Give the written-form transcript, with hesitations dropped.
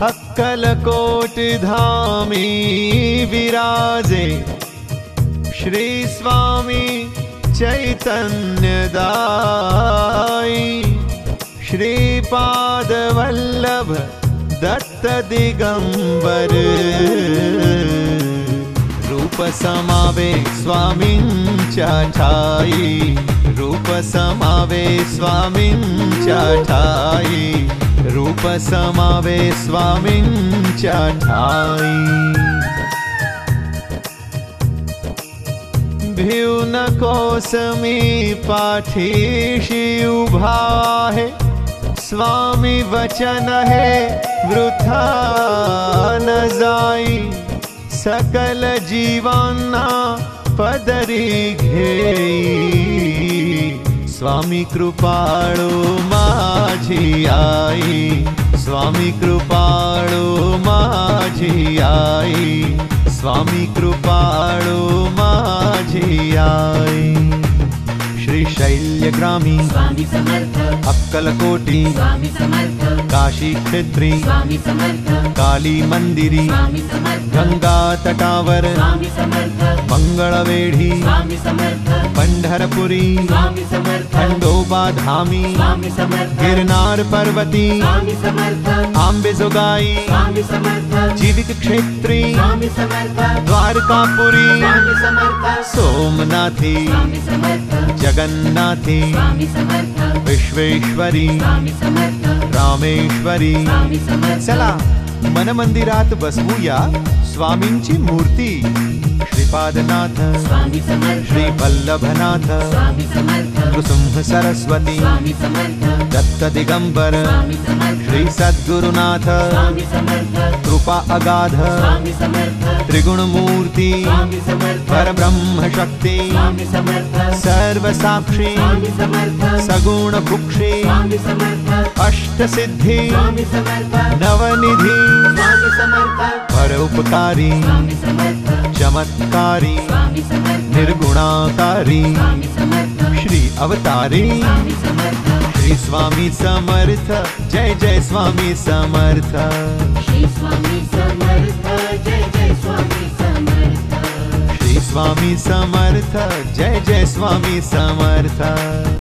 अक्कलकोट धामी विराजे श्री स्वामी चैतन्यदायी। श्रीपाद वल्लभ दत्त दिगंबर रूप समावे स्वामींच्या ठाई। रूप समावे स्वामींच्या ठाई। रूप समावे स्वामींच्या ठाई। भिऊ नकोस मी पाठीशी उभा आहे। स्वामी वचन है वृथा न जाई। सकल जीवांना पदरी घेई। स्वामी कृपाळू माझी आई। स्वामी कृपाळू माझी आई। स्वामी कृपाळू माझी आई। श्री शैल्यग्रामी स्वामी समर्थ। अक्कलकोटी स्वामी समर्थ। काशी क्षेत्री स्वामी समर्थ। काली मंदिरी स्वामी समर्थ। गंगा तटावर स्वामी समर्थ। मंगळवेढी स्वामी समर्थ। पंढरपुरी स्वामी समर्थ। खंडोबा धामी स्वामी समर्थ। गिरनार पर्वती स्वामी समर्थ। आंबेजोगाई स्वामी समर्थ। जीवित क्षेत्री स्वामी समर्थ। द्वारकापुरी स्वामी समर्थ। सोमनाथी स्वामी समर्थ। जगन्नाथी स्वामी समर्थ। विश्वेश्वरी स्वामी समर्थ। रामेश्वरी। स्वामी समर्थ। चला मन मंदिरात बसवूया स्वामींची मूर्ती। श्रीपादनाथ स्वामी समर्थ। श्री वल्लभनाथ स्वामी समर्थ। नृसिंह सरस्वती स्वामी समर्थ। दत्त दिगंबर स्वामी समर्थ। श्री सद्गुरुनाथ स्वामी समर्थ। कृपा अगाध स्वामी समर्थ। त्रिगुण मूर्ति स्वामी समर्थ। परब्रह्म शक्ति स्वामी समर्थ। सर्व साक्षी स्वामी समर्थ। सगुण भुक्षी स्वामी समर्थ। अष्ट सिद्धि स्वामी समर्थ। नवनिधि स्वामी समर्थ। परोपकारी स्वामी समर्थ। चमत्कारी स्वामी समर्थ। निर्गुणाकारी स्वामी समर्थ। श्री अवतारी स्वामी समर्थ। श्री स्वामी समर्थ। जय जय स्वामी समर्थ। श्री स्वामी समर्थ। जय जय स्वामी समर्थ। श्री स्वामी समर्थ। जय जय स्वामी समर्थ।